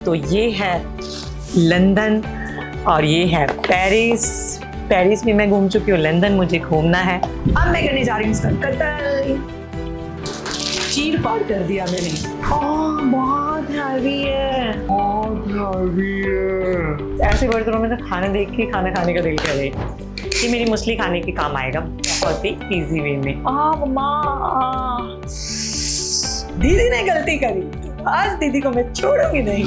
तो ये है लंदन और ये है पेरिस। पेरिस भी मैं घूम चुकी हूँ, लंदन मुझे घूमना है। अब मैं करने जा रही हूँ इसका कत्ल। चीर फाड़ कर दिया मैंने। बहुत हैवी है, बहुत हैवी है। ऐसे बर्तनों में तो खाना देख के खाना खाने का दिल करे। ये मेरी मछली खाने के काम आएगा बहुत ही इजी वे में। मम्मा, दीदी ने गलती करी, आज दीदी को मैं छोड़ूंगी नहीं।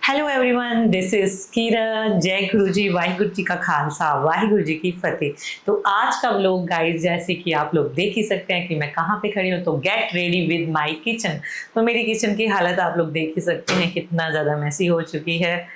हेलो एवरीवन, दिस इज कीरा। जय गुरु जी, वाहिगुरु जी का खालसा, वाहिगुरु जी की फतेह। तो आज का व्लॉग गाइस, जैसे कि आप लोग देख ही सकते हैं कि मैं कहाँ पे खड़ी हूँ, तो get ready with my kitchen. तो मेरी किचन की हालत आप लोग देख ही सकते हैं, कितना ज़्यादा मैसी हो चुकी है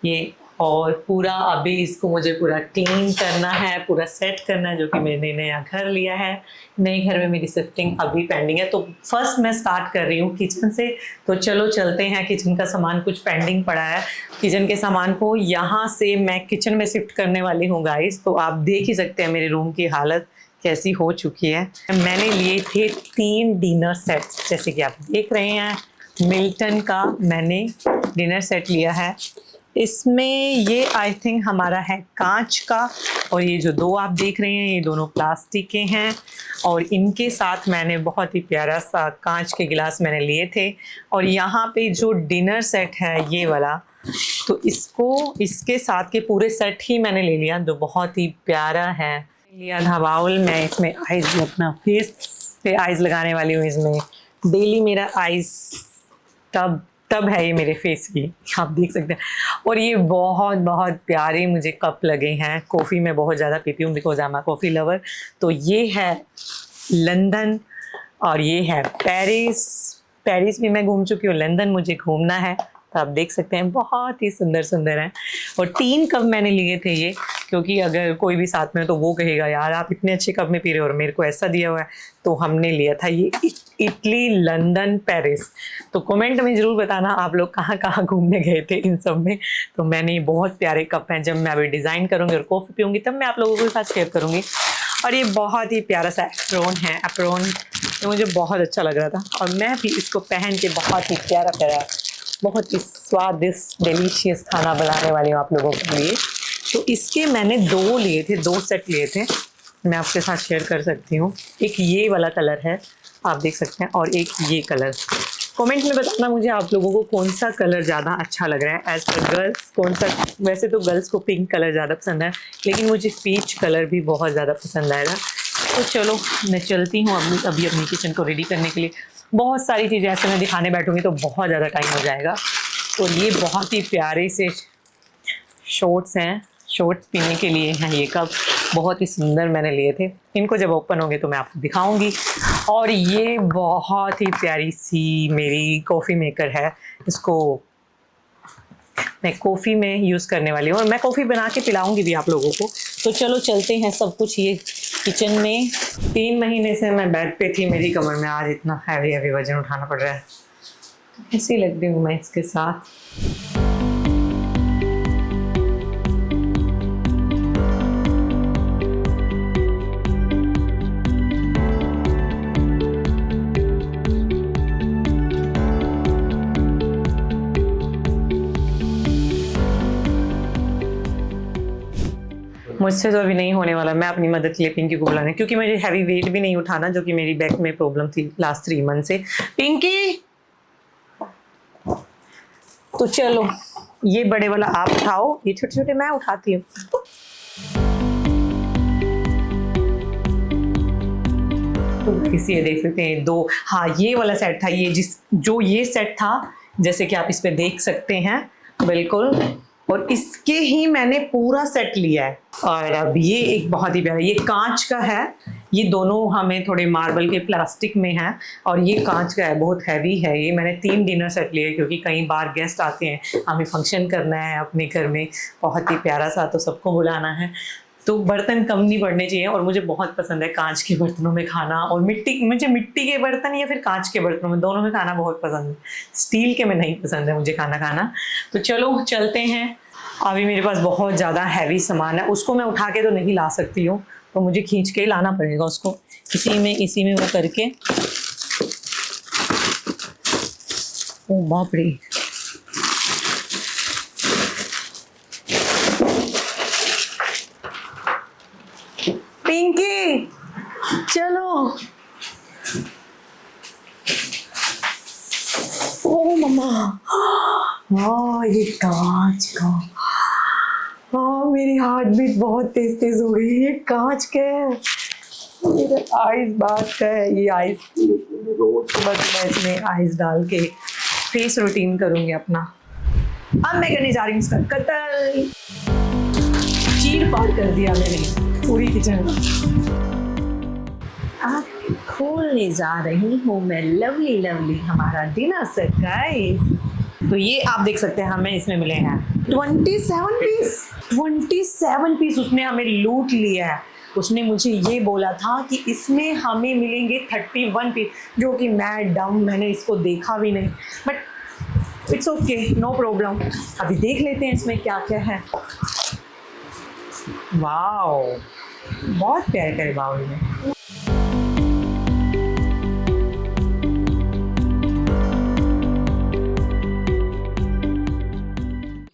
ये। और पूरा अभी इसको मुझे पूरा क्लीन करना है, पूरा सेट करना है, जो कि मैंने नया घर लिया है। नए घर में मेरी शिफ्टिंग अभी पेंडिंग है। तो फर्स्ट मैं स्टार्ट कर रही हूँ किचन से। तो चलो चलते हैं। किचन का सामान कुछ पेंडिंग पड़ा है। किचन के सामान को यहाँ से मैं किचन में शिफ्ट करने वाली हूँ गाइस। तो आप देख ही सकते हैं मेरे रूम की हालत कैसी हो चुकी है। मैंने लिए थे 3 डिनर सेट्स, जैसे कि आप देख रहे हैं। मिल्टन का मैंने डिनर सेट लिया है। इसमें ये आई थिंक हमारा है कांच का, और ये जो 2 आप देख रहे हैं ये दोनों प्लास्टिक के हैं। और इनके साथ मैंने बहुत ही प्यारा सा कांच के गिलास मैंने लिए थे। और यहाँ पे जो डिनर सेट है ये वाला, तो इसको इसके साथ के पूरे सेट ही मैंने ले लिया, जो बहुत ही प्यारा है। लिया था बाउल। मैं इसमें आइज, अपना फेस पे आइज लगाने वाली हूँ। इसमें डेली मेरा आइज तब है ये मेरे फेस की, आप देख सकते हैं। और ये बहुत बहुत प्यारे मुझे कप लगे हैं। कॉफ़ी मैं बहुत ज़्यादा पीती हूँ, because I am a coffee lover. तो ये है लंदन और ये है पेरिस। पेरिस भी मैं घूम चुकी हूँ, लंदन मुझे घूमना है। तो आप देख सकते हैं बहुत ही सुंदर सुंदर हैं। और 3 कप मैंने लिए थे ये, क्योंकि अगर कोई भी साथ में हो तो वो कहेगा यार आप इतने अच्छे कप में पी रहे हो और मेरे को ऐसा दिया हुआ है। तो हमने लिया था ये इटली, लंदन, पेरिस। तो कमेंट में ज़रूर बताना आप लोग कहाँ कहाँ घूमने गए थे इन सब में। तो मैंने ये बहुत प्यारे कप हैं। जब मैं अभी डिज़ाइन करूँगी और कॉफ़ी पीऊँगी तब मैं आप लोगों के साथ शेयर करूँगी। और ये बहुत ही प्यारा सा एप्रोन है। एप्रोन तो मुझे बहुत अच्छा लग रहा था, और मैं भी इसको पहन के बहुत ही प्यारा प्यारा, बहुत ही स्वादिष्ट डिलीशियस खाना बनाने वाली हूँ आप लोगों के लिए। तो इसके मैंने 2 लिए थे, 2 सेट लिए थे। मैं आपके साथ शेयर कर सकती हूँ। एक ये वाला कलर है, आप देख सकते हैं, और एक ये कलर। कमेंट में बताना मुझे आप लोगों को कौन सा कलर ज़्यादा अच्छा लग रहा है। एज पर गर्ल्स कौन सा, वैसे तो गर्ल्स को पिंक कलर ज़्यादा पसंद है, लेकिन मुझे पीच कलर भी बहुत ज़्यादा पसंद आएगा। तो चलो मैं चलती हूँ अभी अपनी किचन को रेडी करने के लिए। बहुत सारी चीज़ें ऐसे मैं दिखाने बैठूँगी तो बहुत ज़्यादा टाइम हो जाएगा। और ये बहुत ही प्यारे से शॉट्स हैं, शॉट्स पीने के लिए हैं ये कप। बहुत ही सुंदर मैंने लिए थे। इनको जब ओपन होंगे तो मैं आपको दिखाऊंगी। और ये बहुत ही प्यारी सी मेरी कॉफ़ी मेकर है। इसको मैं कॉफ़ी में यूज़ करने वाली हूँ, और मैं कॉफ़ी बना के पिलाऊंगी भी आप लोगों को। तो चलो चलते हैं। सब कुछ ये किचन में। 3 महीने से मैं बेड पे थी, मेरी कमर में आज इतना हैवी हैवी वजन उठाना पड़ रहा है। कैसी लग रही हूँ मैं इसके साथ। मुझसे तो अभी नहीं होने वाला। मैं अपनी मदद के लिए पिंकी को बुलाने, क्योंकि मुझे हैवी वेट भी नहीं उठाना, जो कि मेरी बैक में प्रॉब्लम थी लास्ट 3 मंथ से। पिंकी, तो चलो ये बड़े वाला आप उठाओ, ये छोटे छोटे मैं उठाती हूँ। तो इसी ये देख सकते हैं 2, हाँ ये वाला सेट था। ये ये सेट था, जैसे कि आप इस पे देख सकते हैं बिल्कुल। और इसके ही मैंने पूरा सेट लिया है। और अब ये एक बहुत ही प्यारा, ये कांच का है। ये दोनों हमें थोड़े मार्बल के प्लास्टिक में हैं, और ये कांच का है, बहुत हैवी है। ये मैंने 3 डिनर सेट लिए, क्योंकि कई बार गेस्ट आते हैं, हमें फंक्शन करना है अपने घर में बहुत ही प्यारा सा, तो सबको बुलाना है। तो बर्तन कम नहीं पड़ने चाहिए। और मुझे बहुत पसंद है कांच के बर्तनों में खाना, और मुझे मिट्टी के बर्तन या फिर कांच के बर्तनों में, दोनों में खाना बहुत पसंद है। स्टील के में नहीं पसंद है मुझे खाना खाना। तो चलो चलते हैं। अभी मेरे पास बहुत ज़्यादा हैवी सामान है, उसको मैं उठा के तो नहीं ला सकती हूँ, तो मुझे खींच के ही लाना पड़ेगा उसको। इसी में वो करके। ओ बाप रे, पिंकी चलो। ओ मम्मा, हाँ ये कांच का। हाँ मेरी हार्ट बीट बहुत तेज तेज हो गई। ये कांच का है, मेरे आइस बात का है। ये आइस रोज सुबह सुबह इसमें आइस डाल के फेस रूटीन करूंगी अपना। अब मैं करने जा रही हूँ इसका कत्ल। चीर फाड़ कर दिया मैंने पूरी किचन। अब खोलने जा रही हूँ मैं लवली लवली हमारा डिनर सेट गाइस। तो ये आप देख सकते हैं हमें इसमें मिले हैं 27 पीस उसने हमें लूट लिया है। उसने मुझे ये बोला था कि इसमें हमें मिलेंगे 31 पीस, जो कि मैंने इसको देखा भी नहीं, but it's okay, no problem. अभी देख लेते हैं इसमें क्या क्या है। वाओ, बहुत प्यारे प्यारे बाउल में।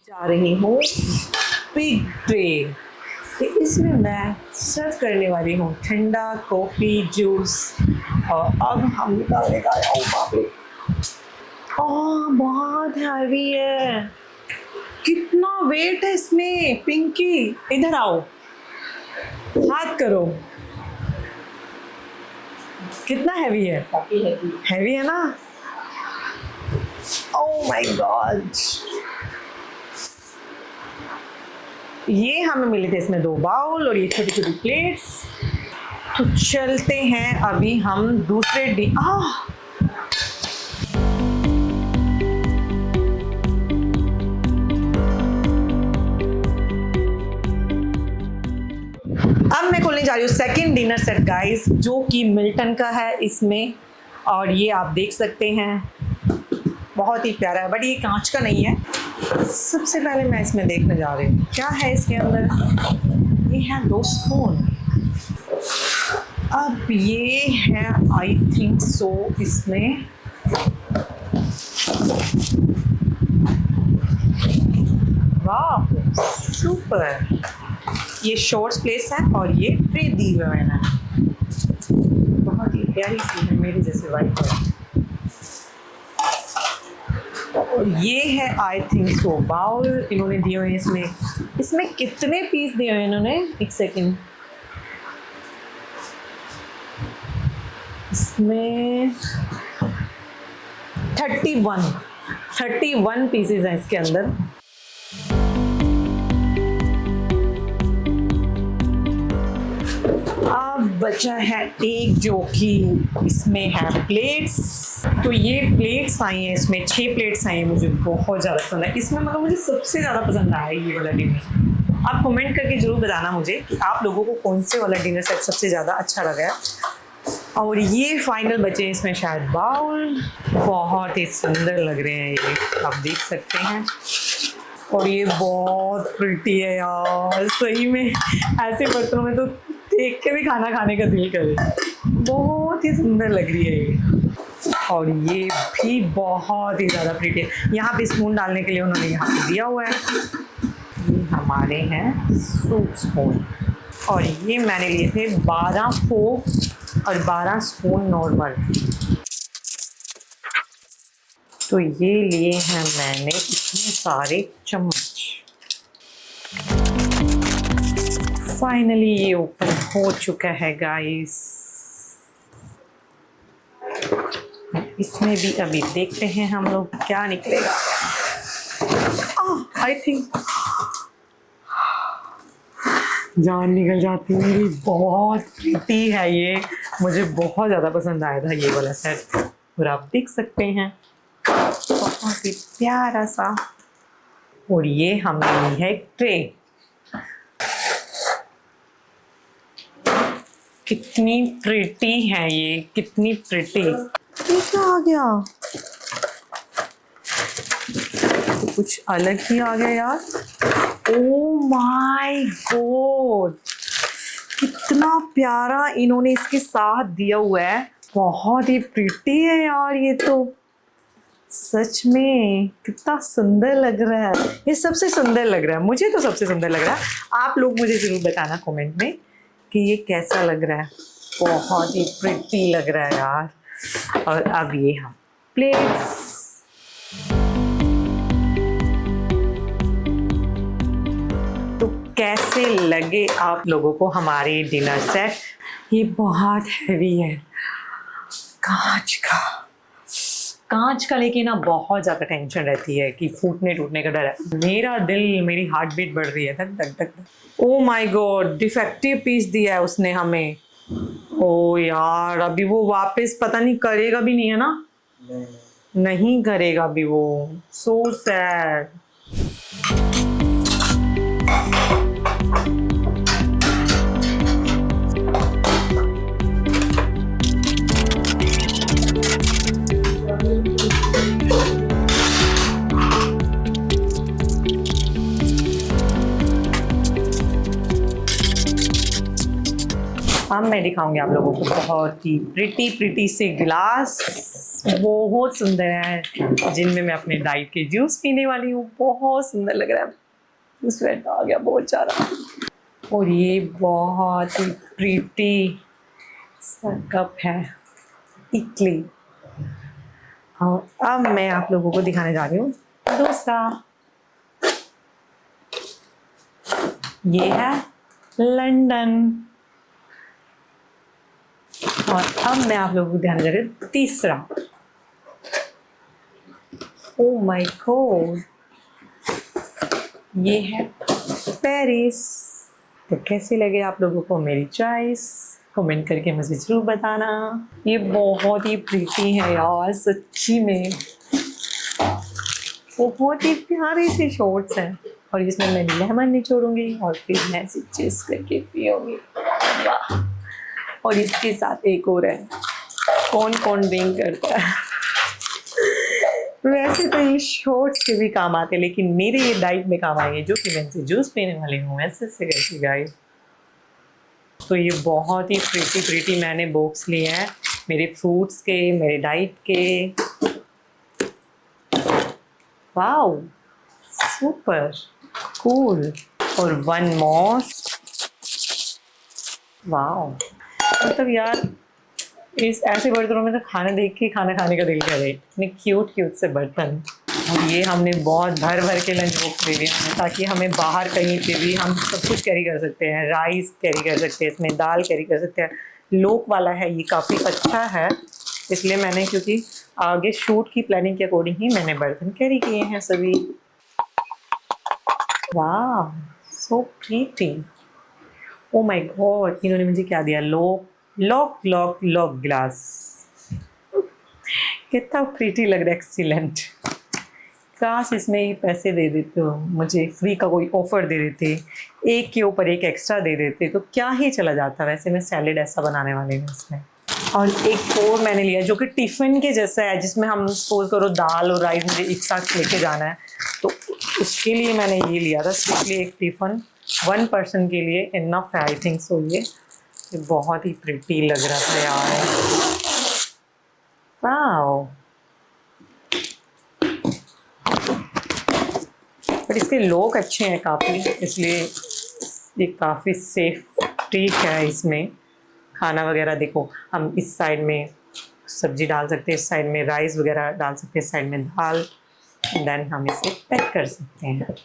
जा रही हूँ बिग ट्रे, तो इसमें मैं सर्व करने वाली हूँ ठंडा कॉफ़ी जूस। और अब हम निकालने का बहुत हैवी है। कितना वेट है इसमें। पिंकी इधर आओ, हाथ करो, कितना हैवी है। काफी हैवी है ना। ओह माय गॉड, ये हमें मिले थे इसमें 2 बाउल और ये छोटी छोटी प्लेट्स। तो चलते हैं अभी हम दूसरे अब मैं खोलने जा रही हूँ सेकंड डिनर सेट गाइस, जो कि मिल्टन का है इसमें। और ये आप देख सकते हैं बहुत ही प्यारा है, बट ये कांच का नहीं है। सबसे पहले मैं इसमें देखने जा रही हूँ क्या है इसके अंदर। ये है 2 स्पून। अब ये है आई थिंक सो इसमें वाह सुपर। ये शॉर्ट्स प्लेस है और ये ट्रे दी हुए मैंने, बहुत ही प्यारी सी है मेरी जैसे वाइट है। और ये है आई थिंक सो बाउल इन्होंने दिए हुए हैं इसमें कितने पीस दिए हुए हैं इन्होंने, एक सेकेंड। इसमें 31 पीसेस हैं इसके अंदर। अब बचा है एक, जो कि इसमें है प्लेट्स। तो ये प्लेट्स आई हैं, इसमें 6 प्लेट्स आई हैं। मुझे बहुत ज़्यादा पसंद है इसमें, मतलब मुझे सबसे ज़्यादा पसंद आया ये वाला डिनर। आप कमेंट करके ज़रूर बताना मुझे कि आप लोगों को कौन से वाला डिनर सेट सबसे ज़्यादा अच्छा लगा है। और ये फाइनल बचे इसमें शायद बाउल, बहुत ही सुंदर लग रहे हैं ये, आप देख सकते हैं। और ये बहुत प्रिटी है यार, सही में ऐसे बर्तनों में तो देख के भी खाना खाने का दिल करे। बहुत ही सुंदर लग रही है ये। और ये भी बहुत ही ज़्यादा प्रिटी है। यहाँ पे स्पून डालने के लिए उन्होंने यहाँ पे दिया हुआ है। ये हमारे हैं सूप स्पून, और ये मैंने लिए थे 12 फोक और 12 स्पून नॉर्मल। तो ये लिए हैं मैंने इतने सारे चम्मच। फाइनली ये ओपन हो चुका है गाइस। इसमें भी अभी देखते हैं हम लोग क्या निकलेगा। आई थिंक जान निकल जाती है मेरी। बहुत प्रीटी है ये, मुझे बहुत ज़्यादा पसंद आया था ये वाला सेट। और आप देख सकते हैं बहुत ही प्यारा सा। और ये हमने ली है एक ट्रे। कितनी प्रिटी है ये, कितनी प्रिटी। ये क्या आ गया, तो कुछ अलग ही आ गया यार। ओ माय गॉड, कितना प्यारा इन्होंने इसके साथ दिया हुआ है। बहुत ही प्रिटी है यार ये तो, सच में कितना सुंदर लग रहा है। ये सबसे सुंदर लग रहा है, मुझे तो सबसे सुंदर लग रहा है। आप लोग मुझे ज़रूर बताना कमेंट में कि ये कैसा लग रहा है। बहुत ही प्रिटी लग रहा है यार। और अब ये हम प्लेट्स, तो कैसे लगे आप लोगों को हमारे डिनर सेट? ये बहुत हैवी है, कांच का लेके ना बहुत ज़्यादा टेंशन रहती है कि फूटने टूटने का डर है। मेरा दिल, मेरी हार्ट बीट बढ़ रही है, धक धक धक। Oh my god, defective piece दिया है उसने हमें। ओ यार, अभी वो वापस पता नहीं करेगा भी नहीं, है ना? नहीं करेगा अभी वो। So sad. अब मैं दिखाऊंगी आप लोगों को बहुत ही प्रिटी से गिलास, बहुत सुंदर है, जिनमें मैं अपने डाइट के जूस पीने वाली हूँ। बहुत सुंदर लग रहा है, स्वेट आ गया बहुत सारा। और ये बहुत ही प्रिटी सा कप है, इटली। हाँ, अब मैं आप लोगों को दिखाने जा रही हूँ दूसरा। ये है लंदन। और अब मैं आप लोगों को ध्यान दे रही हूँ तीसरा। ओ माय गॉड, ये है पेरिस। तो कैसी लगे आप लोगों को मेरी चॉइस? कमेंट करके मुझे जरूर बताना। ये बहुत ही प्रीटी है यार, सच्ची में बहुत ही प्यारे से शॉर्ट्स हैं। और इसमें मैं लेमन निचोड़ूंगी और फिर मैं ऐसे चेस करके पीऊंगी। वाह। और इसके साथ एक और है, कौन कौन ड्रिंक करता है। वैसे तो ये शॉर्ट्स के भी काम आते हैं, लेकिन मेरे ये डाइट में काम आएंगे, जो कि मैं इनसे जूस पीने वाली हूँ ऐसे करके गाइस। तो ये बहुत ही प्रीटी मैंने बॉक्स लिए हैं, मेरे फ्रूट्स के, मेरे डाइट के। Wow, super cool. और वन मोर। वाओ, मतलब यार इस ऐसे बर्तनों में तो खाना देख के खाना खाने का दिल करे, इतने क्यूट से बर्तन। और ये हमने बहुत भर के लंच बॉक्स ले लिया है, ताकि हमें बाहर कहीं पे भी हम सब कुछ कैरी कर सकते हैं। राइस कैरी कर सकते हैं, इसमें दाल कैरी कर सकते हैं। लोक वाला है, ये काफ़ी अच्छा है, इसलिए मैंने, क्योंकि आगे शूट की प्लानिंग के अकॉर्डिंग ही मैंने बर्तन कैरी किए हैं सभी। वाह, so pretty. O my God, इन्होंने मुझे क्या दिया? Lock glass. कितना प्रीटी लग रहा है, एक्सीलेंट। काश इसमें ही पैसे दे देते हो, मुझे फ्री का कोई ऑफर दे देते, एक के ऊपर एक एक्स्ट्रा दे देते तो क्या ही चला जाता। वैसे मैं सैलेड ऐसा बनाने वाली हूँ इसमें। और एक और मैंने लिया जो कि टिफ़िन के जैसा है, जिसमें हम सपोज करो दाल और राइस मुझे एक साथ लेके जाना है, तो उसके लिए मैंने ये लिया था स्पेशली एक टिफ़िन 1 पर्सन के लिए। इनफ है आई थिंक सो। ये बहुत ही प्रिटी लग रहा था यार। वाओ, बट इसके लोग अच्छे हैं काफ़ी, इसलिए ये काफ़ी सेफ ठीक है। इसमें खाना वगैरह देखो, हम इस साइड में सब्जी डाल सकते हैं, इस साइड में राइस वगैरह डाल सकते हैं, इस साइड में दाल, देन हम इसे पैक कर सकते हैं।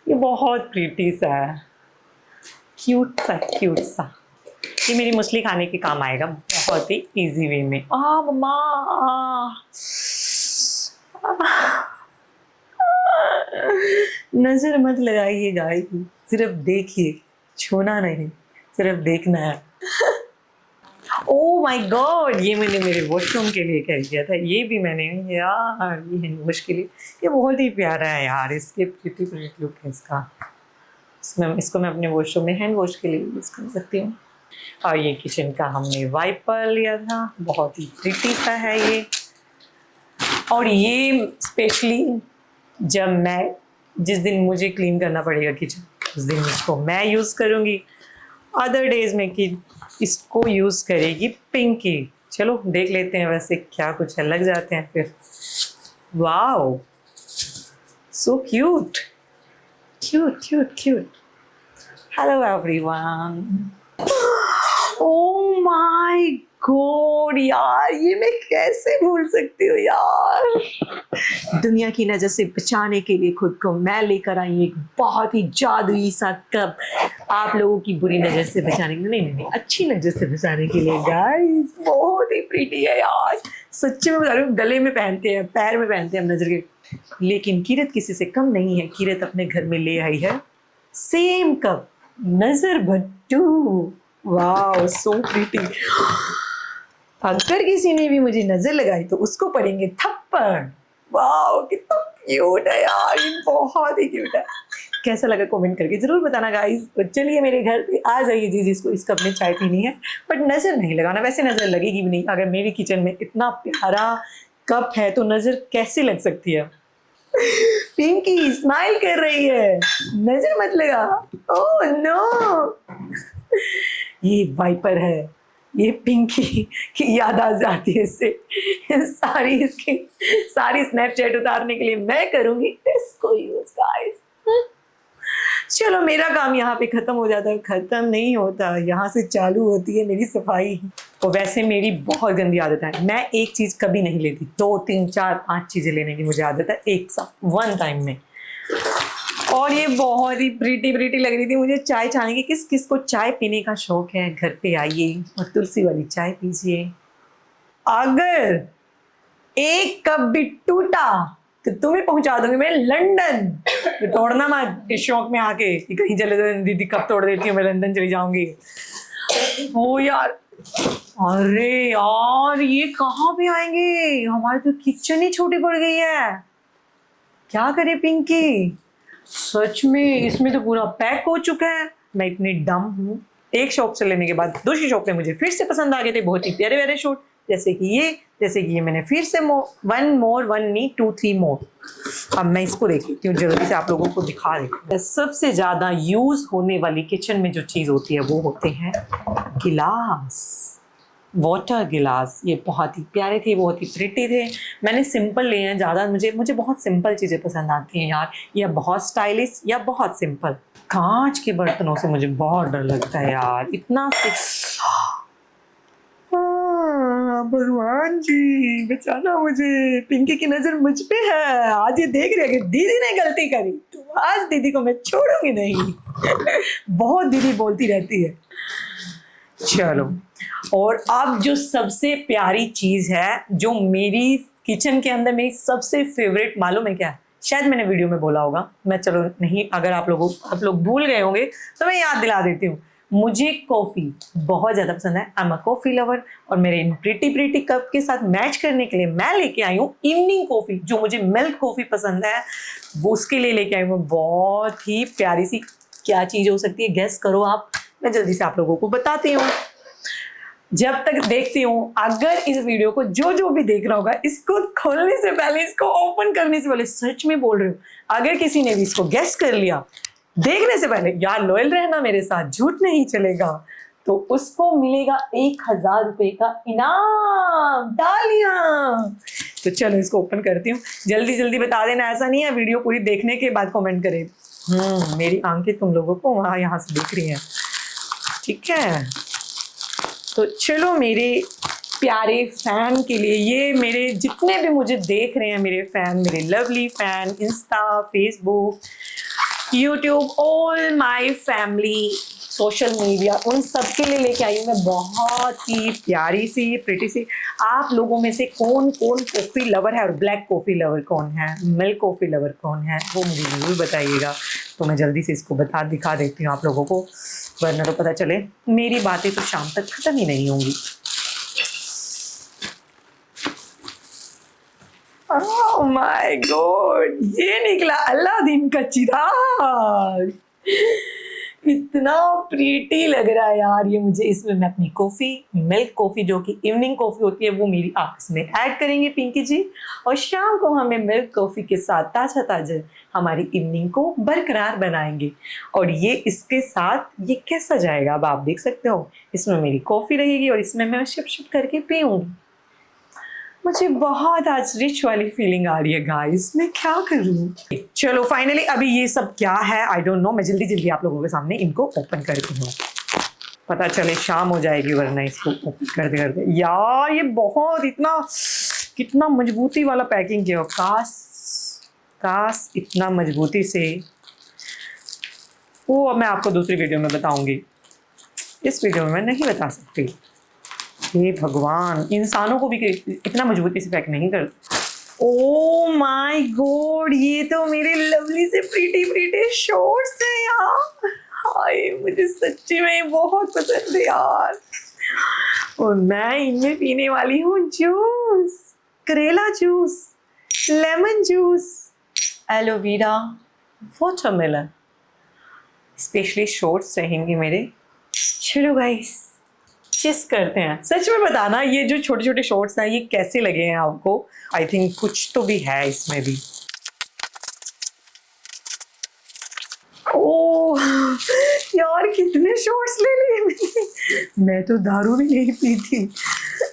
ये बहुत प्रीटी सा है, क्यूट सा। ये मेरी मछली खाने के काम आएगा बहुत ही इजी वे में। मम्मा, नजर मत लगाइए गाइस, सिर्फ देखिए, छूना नहीं, सिर्फ देखना है। ओह माय गॉड, ये मैंने मेरे वॉशरूम के लिए कैरी किया था। ये भी मैंने यार, ये हैंड वॉश के लिए, ये बहुत ही प्यारा है यार, इसके प्रीटी लुक है इसका। इसको मैं अपने वॉशरूम में हैंड वॉश के लिए यूज़ कर सकती हूँ। और ये किचन का हमने वाइपर लिया था, बहुत ही प्रीटी सा है ये। और ये स्पेशली जब मैं जिस दिन मुझे क्लीन करना पड़ेगा किचन उस दिन इसको मैं यूज़ करूँगी, अदर डेज में कि इसको यूज़ करेगी पिंकी। चलो देख लेते हैं वैसे क्या कुछ है, लग जाते हैं फिर। Wow so cute cute cute cute. Hello everyone. Oh my God यार, ये मैं कैसे भूल सकती हूँ यार। दुनिया की नज़र से बचाने के लिए खुद को मैं लेकर आई एक बहुत ही जादुई सा कप, आप लोगों की बुरी नज़र से बचाने के लिए, नहीं अच्छी नज़र से बचाने के लिए गाइस। बहुत ही प्रीटी है यार, सच्ची में बता रही हूँ। गले में पहनते हैं, पैर में पहनते हैं हम नज़र के। लेकिन कीरत किसी से कम नहीं है, कीरत अपने घर में ले आई है सेम कप, नज़र बट्टू। Wow so pretty. अगर किसी ने भी मुझे नजर लगाई तो उसको पड़ेंगे थप्पड़। वाओ कितना क्यूट है यार, ये बहुत ही क्यूट है। कैसा लगा कमेंट करके जरूर बताना गाइस। तो चलिए मेरे घर पे आ जाइए जी, जिसको इस कप में चाय पीनी है, बट नजर नहीं लगाना। वैसे नजर लगेगी भी नहीं, अगर मेरी किचन में इतना प्यारा कप है तो नजर कैसे लग सकती है। पिंकी स्माइल कर रही है, नजर मत लगा। ओह नो, ये वाइपर है, ये पिंकी की याद आ जाती है इससे। सारी स्नैपचैट उतारने के लिए मैं करूंगी इसको यूज गाइस। चलो मेरा काम यहाँ पे खत्म हो जाता है, खत्म नहीं होता, यहाँ से चालू होती है मेरी सफाई। तो वैसे मेरी बहुत गंदी आदत है, मैं एक चीज कभी नहीं लेती, 2 3 4 5 चीजें लेने की मुझे आदत है एक साथ वन टाइम में। और ये बहुत ही प्रीटी प्रीटी लग रही थी मुझे चाय छाने की। किस किस को चाय पीने का शौक है, घर पे आइए और तुलसी वाली चाय पीजिए। अगर एक कप भी टूटा तो तुम्हें पहुंचा दूंगी मैं लंदन। तो तोड़ना मत इस शौक में आके कि कहीं चले जाए, दीदी कब तोड़ देती हूँ, मैं लंदन चली जाऊंगी। ओ यार, अरे यार ये कहाँ पे आएंगे, हमारी तो किचन ही छोटी पड़ गई है। क्या करे पिंकी, सच में इसमें तो पूरा पैक हो चुका है। मैं इतनी डम हूँ, एक शॉप से लेने के बाद दूसरी शॉप पे मुझे फिर से पसंद आ गए थे बहुत ही प्यारे प्यारे शॉट, जैसे कि ये मैंने फिर से वन नहीं 2 3 मोर। अब मैं इसको देख लेती हूँ, जल्दी से आप लोगों को दिखा देती हूँ। सबसे ज्यादा यूज होने वाली किचन में जो चीज होती है वो होते हैं गिलास, वाटर गिलास। ये बहुत ही प्यारे थे, बहुत ही प्रिटी थे। मैंने सिंपल लिए हैं ज़्यादा, मुझे बहुत सिंपल चीज़ें पसंद आती हैं यार, या बहुत स्टाइलिश या बहुत सिंपल। कांच के बर्तनों से मुझे बहुत डर लगता है यार, इतना भगवान जी बचाना मुझे, पिंकी की नजर मुझ पे है। आज ये देख रही है कि दीदी ने गलती करी तो आज दीदी को मैं छोड़ूंगी नहीं। बहुत दीदी बोलती रहती है। चलो, और अब जो सबसे प्यारी चीज है जो मेरी किचन के अंदर मेरी सबसे फेवरेट, मालूम है क्या? शायद मैंने वीडियो में बोला होगा, मैं चलो नहीं, अगर आप लोग भूल गए होंगे तो मैं याद दिला देती हूँ। मुझे कॉफी बहुत ज्यादा पसंद है, I am a coffee lover. और मेरे इन प्रीटी प्रीटी कप के साथ मैच करने के लिए मैं लेके आई हूँ इवनिंग कॉफी, जो मुझे मिल्क कॉफी पसंद है, वो उसके लिए लेके आई हूँ। बहुत ही प्यारी सी क्या चीज हो सकती है, गेस करो आप, मैं जल्दी से आप लोगों को बताती हूँ। जब तक देखती हूँ, अगर इस वीडियो को जो भी देख रहा होगा, इसको खोलने से पहले, इसको ओपन करने से पहले, सच में बोल रही हूँ, अगर किसी ने भी इसको गेस कर लिया देखने से पहले, यार लॉयल रहना मेरे साथ, झूठ नहीं चलेगा, तो उसको मिलेगा 1000 रुपए का इनाम। तालियां। तो चलो इसको ओपन करती हूँ, जल्दी जल्दी बता देना, ऐसा नहीं है वीडियो पूरी देखने के बाद कमेंट करें। मेरी आंखें तुम लोगों को वहां यहाँ से दिख रही हैं, ठीक है? तो चलो मेरे प्यारे फैन के लिए, ये मेरे जितने भी मुझे देख रहे हैं मेरे फैन, मेरे lovely fan, Insta, Facebook, YouTube, all my family, social media, उन सब के लिए लेके आई हूँ मैं बहुत ही प्यारी सी प्रिटी सी। आप लोगों में से कौन कौन कॉफ़ी लवर है और ब्लैक कॉफ़ी लवर कौन है, मिल्क कॉफ़ी लवर कौन है, वो मुझे ज़रूर बताइएगा। तो मैं जल्दी से इसको दिखा देती हूँ आप लोगों को, वरना तो पता चले मेरी बातें तो शाम तक खत्म ही नहीं होंगी। ओह माय गॉड, ये निकला अलादीन का चिराग। इतना प्रीटी लग रहा है यार ये मुझे। इसमें मैं अपनी कॉफ़ी, मिल्क कॉफ़ी जो कि इवनिंग कॉफ़ी होती है, वो मेरी आपस में ऐड करेंगे पिंकी जी, और शाम को हमें मिल्क कॉफ़ी के साथ ताज़ा ताज़ा हमारी इवनिंग को बरकरार बनाएंगे। और ये इसके साथ ये कैसा जाएगा अब आप देख सकते हो। इसमें मेरी कॉफ़ी रहेगी और इसमें मैं शिप शिप करके पीऊँगी। मुझे बहुत आज रिच वाली फीलिंग आ रही है गाइस, मैं क्या करूं। चलो फाइनली अभी ये सब क्या है आई डोंट नो, मैं जल्दी जल्दी आप लोगों के सामने इनको ओपन करती हूँ, पता चले शाम हो जाएगी वरना इसको ओपन करते करते। यार ये बहुत इतना कितना मजबूती वाला पैकिंग किया, काश इतना मजबूती से, वो अब मैं आपको दूसरी वीडियो में बताऊंगी, इस वीडियो में मैं नहीं बता सकती। हे भगवान, इंसानों को भी इतना मजबूती से पैक नहीं करते। ओ माय गॉड, ये तो मेरे लवली से प्रीटी प्रीटी शॉर्ट्स हैं यार। हाय मुझे सच्ची में बहुत पसंद है यार। और मैं इनमें पीने वाली हूँ जूस, करेला juice, lemon juice, aloe vera, watermelon. Specially shorts रहेंगे मेरे। चलो गाइस चेस करते हैं। सच में बताना ये जो छोटे छोटे शॉर्ट्स हैं ये कैसे लगे हैं आपको। आई थिंक कुछ तो भी है इसमें भी। ओह यार कितने शॉर्ट्स ले लिए मैंने। मैं तो दारू भी नहीं पीती,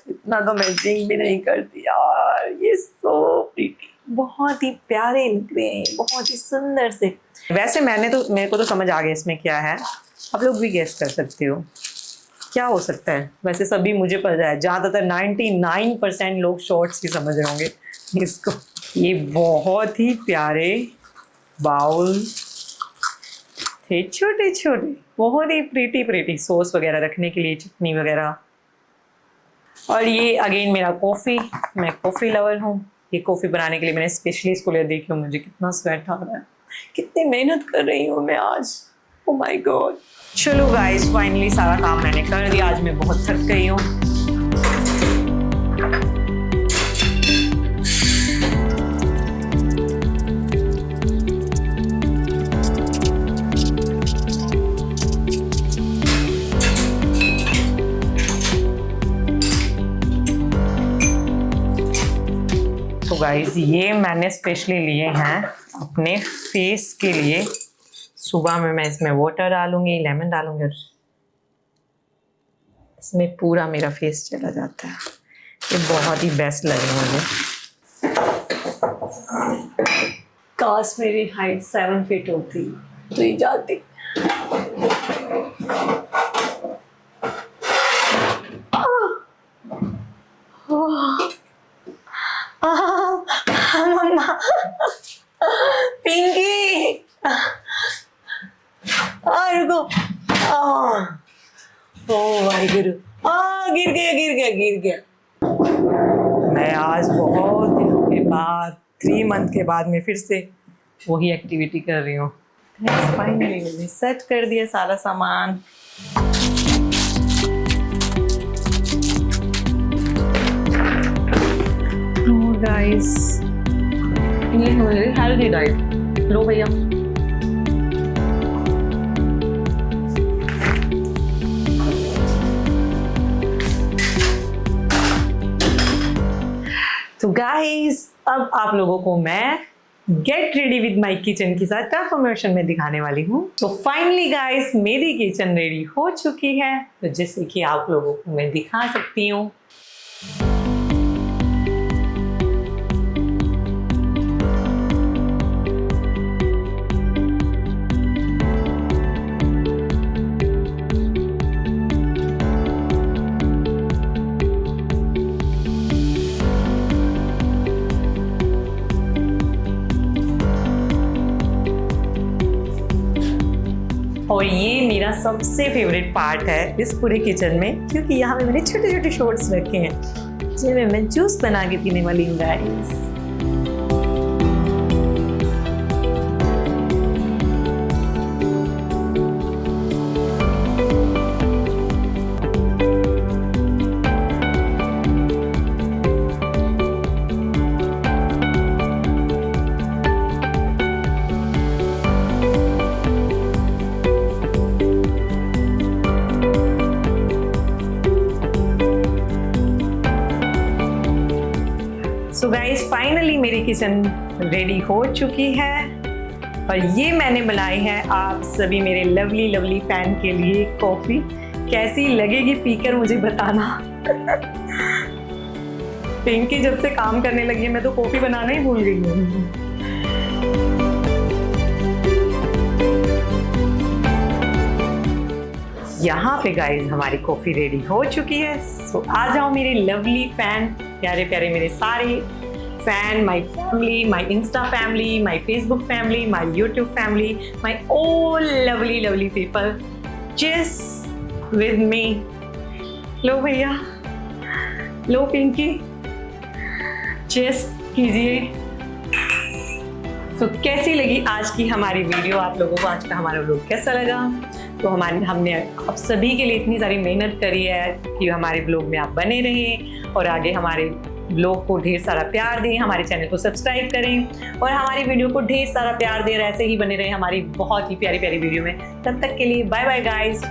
इतना तो मैं ड्रिंक भी नहीं करती यार। ये सो प्रीटी, बहुत ही प्यारे लग रहे हैं, बहुत ही सुंदर से। वैसे मेरे को तो समझ आ गया इसमें क्या है, आप लोग भी गेस कर सकते हो क्या हो सकता है। वैसे सभी मुझे पता है, ज़्यादातर 99% लोग शॉर्ट्स ही समझ रहे होंगे इसको। ये बहुत ही प्यारे बाउल थे, छोटे छोटे, बहुत ही प्रीटी प्रीटी, सॉस वगैरह रखने के लिए, चटनी वगैरह। और ये अगेन मेरा कॉफ़ी, मैं कॉफ़ी लवर हूँ। ये कॉफ़ी बनाने के लिए मैंने स्पेशली इसको ले, देखी हूँ मुझे कितना स्वेट आ रहा है, कितनी मेहनत कर रही हूँ मैं आज। ओ माय गॉड। चलो गाइस फाइनली सारा काम मैंने कर दिया, आज मैं बहुत थक गई हूँ। तो गाइस ये मैंने स्पेशली लिए हैं अपने फेस के लिए। सुबह में मैं इसमें वाटर डालूंगी, लेमन डालूंगी और इसमें पूरा मेरा फेस चला जाता है। ये बहुत ही बेस्ट लगे मुझे। काश मेरी हाइट 7 फीट होती तो ये जाती। मम्मा पिंकी रुको। ओ माय गुरु, गिर गया। मैं आज बहुत दिनों के बाद 3 मंथ के बाद में फिर से वही एक्टिविटी कर रही हूँ। फाइनली मैंने सेट कर दिया सारा सामान। गाइस ये मेरी हेल्दी डाइट। लो भैया। तो गाइस अब आप लोगों को मैं get ready with my kitchen के साथ ट्रांसफॉर्मेशन में दिखाने वाली हूँ। तो फाइनली गाइस मेरी किचन रेडी हो चुकी है, तो जैसे कि आप लोगों को मैं दिखा सकती हूँ। और ये मेरा सबसे फेवरेट पार्ट है इस पूरे किचन में, क्योंकि यहाँ पे मैंने छोटे छोटे शॉर्ट्स रखे हैं जिनमें मैं जूस बना के पीने वाली हूँ गाइस। सो गाइस फाइनली मेरी किचन रेडी हो चुकी है और ये मैंने बनाई है आप सभी मेरे लवली लवली फैन के लिए कॉफ़ी। कैसी लगेगी पीकर मुझे बताना। पिंकी जब से काम करने लगी है मैं तो कॉफ़ी बनाना ही भूल गई हूँ। यहाँ पे गाइस हमारी कॉफ़ी रेडी हो चुकी है। सो आ जाओ मेरे लवली फैन, प्यारे प्यारे मेरे सारे fan, my family, my Insta family, my Facebook family, my YouTube family, my all lovely lovely people, cheers with me. लो भैया, लो पिंकी, चीयर्स कीजिए। तो कैसी लगी आज की हमारी वीडियो, आप लोगों को आज का हमारा व्लॉग कैसा लगा? तो हमने आप सभी के लिए इतनी सारी मेहनत करी है कि हमारे व्लॉग में आप बने रहें और आगे हमारे व्लॉग को ढेर सारा प्यार दें, हमारे चैनल को सब्सक्राइब करें और हमारी वीडियो को ढेर सारा प्यार दें। ऐसे ही बने रहें हमारी बहुत ही प्यारी प्यारी वीडियो में। तब तक के लिए बाय बाय गाइस।